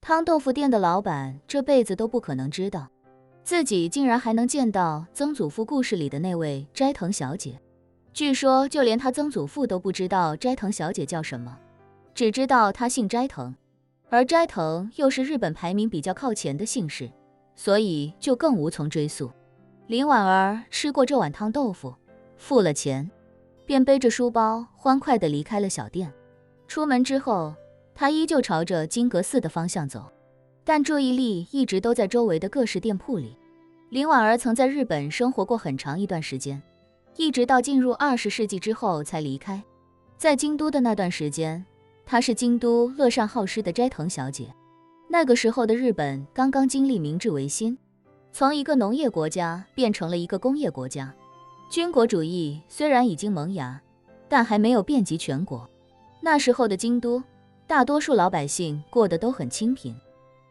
汤豆腐店的老板这辈子都不可能知道，自己竟然还能见到曾祖父故事里的那位斋藤小姐。据说就连他曾祖父都不知道斋藤小姐叫什么，只知道她姓斋藤，而斋藤又是日本排名比较靠前的姓氏，所以就更无从追溯。林婉儿吃过这碗汤豆腐，付了钱，便背着书包欢快地离开了小店。出门之后，她依旧朝着金阁寺的方向走，但注意力一直都在周围的各式店铺里。林婉儿曾在日本生活过很长一段时间，一直到进入20世纪之后才离开。在京都的那段时间，她是京都乐善好施的斋藤小姐。那个时候的日本刚刚经历明治维新，从一个农业国家变成了一个工业国家。军国主义虽然已经萌芽，但还没有遍及全国。那时候的京都，大多数老百姓过得都很清贫，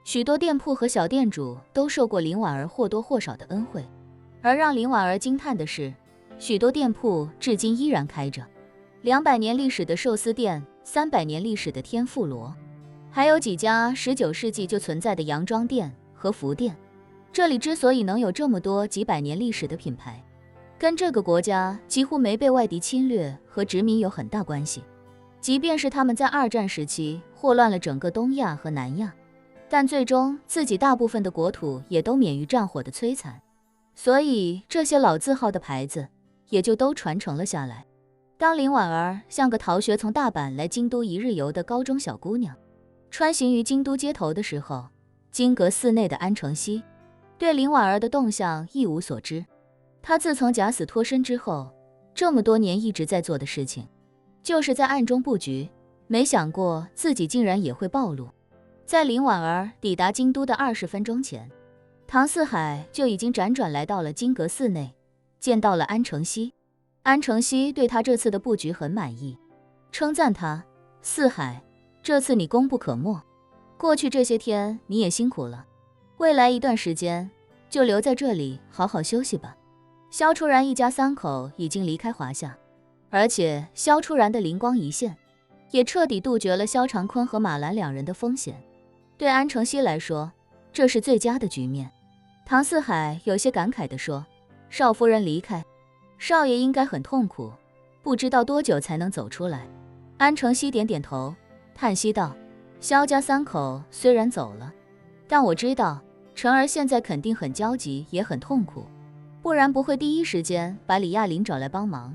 许多店铺和小店主都受过林婉儿或多或少的恩惠。而让林婉儿惊叹的是，许多店铺至今依然开着，200年历史的寿司店，300年历史的天妇罗，还有几家19世纪就存在的洋装店和服店。这里之所以能有这么多几百年历史的品牌，跟这个国家几乎没被外敌侵略和殖民有很大关系。即便是他们在2战时期祸乱了整个东亚和南亚，但最终自己大部分的国土也都免于战火的摧残，所以这些老字号的牌子也就都传承了下来。当林婉儿像个逃学从大阪来京都一日游的高中小姑娘，穿行于京都街头的时候，金阁寺内的安承熙对林婉儿的动向一无所知。他自从假死脱身之后，这么多年一直在做的事情，就是在暗中布局，没想过自己竟然也会暴露。在林婉儿抵达京都的20分钟前，唐四海就已经辗转来到了金阁寺内，见到了安承熙。安承熙对他这次的布局很满意，称赞他：四海，这次你功不可没，过去这些天你也辛苦了，未来一段时间就留在这里好好休息吧。萧初然一家3口已经离开华夏，而且萧初然的灵光一现，也彻底杜绝了萧长坤和马兰2人的风险。对安承熙来说，这是最佳的局面。唐四海有些感慨地说：少夫人离开，少爷应该很痛苦，不知道多久才能走出来。安承熙点点头，叹息道：萧家3口虽然走了，但我知道晨儿现在肯定很焦急，也很痛苦，不然不会第一时间把李亚林找来帮忙。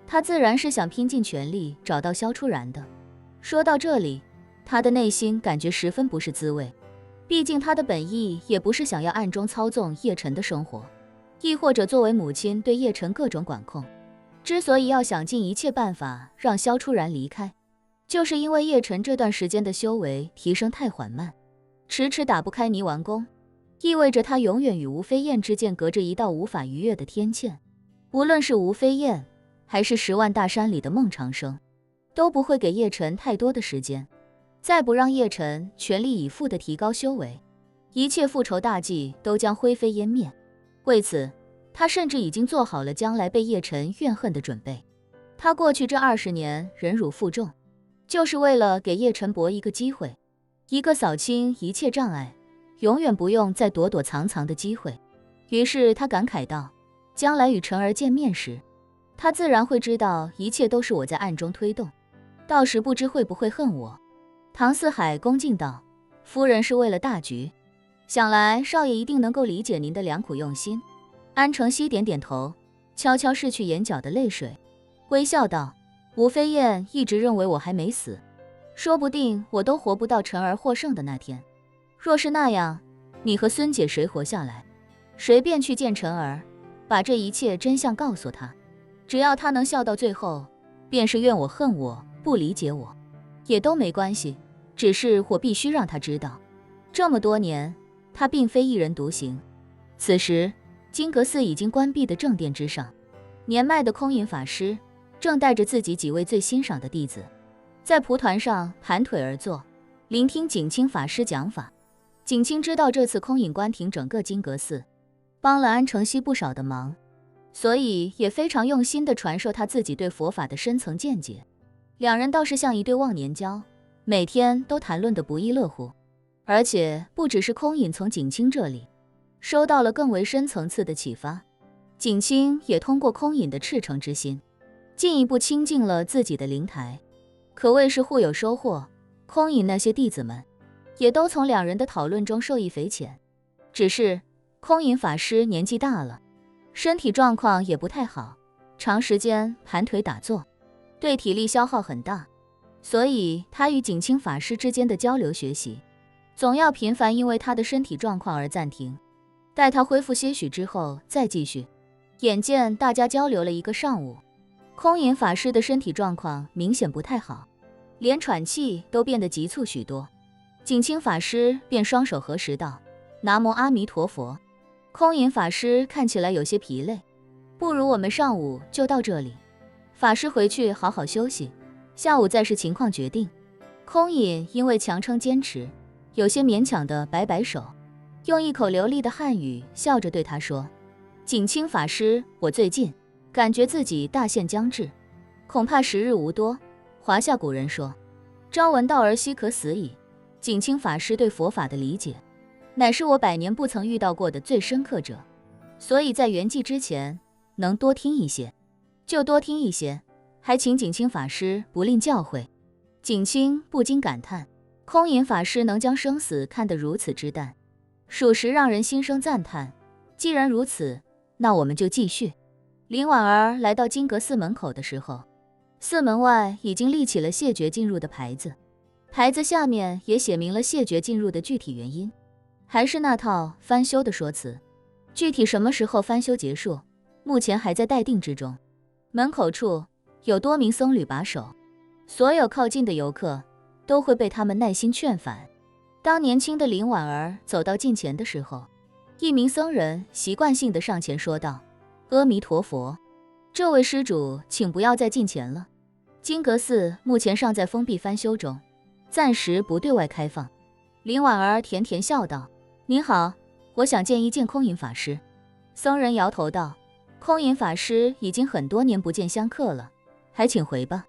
他自然是想拼尽全力找到萧初然的。说到这里，他的内心感觉十分不是滋味，毕竟他的本意也不是想要暗中操纵叶晨的生活，亦或者作为母亲对叶晨各种管控。之所以要想尽一切办法让萧初然离开，就是因为叶晨这段时间的修为提升太缓慢，迟迟打不开泥丸宫，意味着他永远与吴飞燕之间隔着一道无法逾越的天堑。无论是吴飞燕还是10万大山里的孟长生，都不会给叶晨太多的时间。再不让叶晨全力以赴地提高修为，一切复仇大计都将灰飞烟灭。为此，他甚至已经做好了将来被叶晨怨恨的准备。他过去这20年忍辱负重，就是为了给叶晨博一个机会，一个扫清一切障碍，永远不用再躲躲藏藏的机会。于是他感慨道：将来与晨儿见面时，他自然会知道一切都是我在暗中推动，到时不知会不会恨我。唐四海恭敬道：夫人是为了大局，想来少爷一定能够理解您的良苦用心。安承熙点点头，悄悄拭去眼角的泪水，微笑道：吴飞燕一直认为我还没死，说不定我都活不到晨儿获胜的那天。若是那样，你和孙姐谁活下来，谁便去见晨儿，把这一切真相告诉他。只要他能笑到最后，便是怨我恨我不理解我也都没关系，只是我必须让他知道，这么多年他并非一人独行。此时金阁寺已经关闭的正殿之上，年迈的空隐法师正带着自己几位最欣赏的弟子，在蒲团上盘腿而坐，聆听景清法师讲法。景清知道这次空隐关停整个金阁寺，帮了安承熙不少的忙，所以也非常用心地传授他自己对佛法的深层见解。2人倒是像一对忘年交，每天都谈论得不亦乐乎。而且不只是空隐从景清这里收到了更为深层次的启发，景清也通过空隐的赤诚之心，进一步亲近了自己的灵台，可谓是互有收获。空隐那些弟子们也都从两人的讨论中受益匪浅。只是空隐法师年纪大了，身体状况也不太好，长时间盘腿打坐，对体力消耗很大，所以他与景清法师之间的交流学习，总要频繁因为他的身体状况而暂停，待他恢复些许之后再继续。眼见大家交流了一个上午，空隐法师的身体状况明显不太好，连喘气都变得急促许多。景清法师便双手合十道：南无阿弥陀佛。空隐法师看起来有些疲累，不如我们上午就到这里，法师回去好好休息，下午再视情况决定。空隐因为强撑坚持，有些勉强的摆摆手，用一口流利的汉语笑着对他说：景清法师，我最近感觉自己大限将至，恐怕时日无多。华夏古人说，朝闻道而夕可死矣。景清法师对佛法的理解，乃是我100年不曾遇到过的最深刻者，所以在圆寂之前，能多听一些就多听一些，还请景清法师不吝教诲。景清不禁感叹，空隐法师能将生死看得如此之淡，属实让人心生赞叹。既然如此，那我们就继续。林婉儿来到金阁寺门口的时候，寺门外已经立起了谢绝进入的牌子，牌子下面也写明了谢绝进入的具体原因，还是那套翻修的说辞，具体什么时候翻修结束，目前还在待定之中。门口处有多名僧侣把守，所有靠近的游客都会被他们耐心劝返。当年轻的林婉儿走到近前的时候，一名僧人习惯性地上前说道：阿弥陀佛，这位施主请不要再近前了，金阁寺目前尚在封闭翻修中，暂时不对外开放。林婉儿甜甜笑道：您好，我想见空隐法师。僧人摇头道：空隐法师已经很多年不见香客了，还请回吧。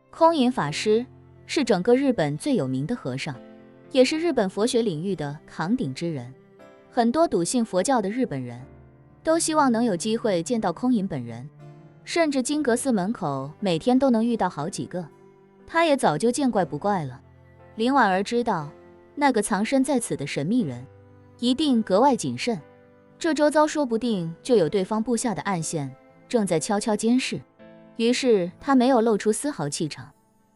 空隐法师是整个日本最有名的和尚，也是日本佛学领域的扛鼎之人，很多笃信佛教的日本人都希望能有机会见到空隐本人，甚至金阁寺门口每天都能遇到好几个，他也早就见怪不怪了。林婉儿知道那个藏身在此的神秘人一定格外谨慎，这周遭说不定就有对方布下的暗线正在悄悄监视，于是他没有露出丝毫气场，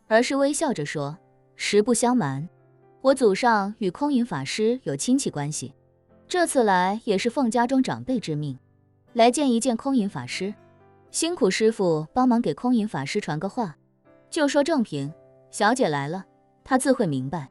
而是微笑着说：实不相瞒，我祖上与空隐法师有亲戚关系，这次来也是奉家中长辈之命，来见空隐法师，辛苦师父帮忙给空隐法师传个话，就说正平小姐来了，她自会明白。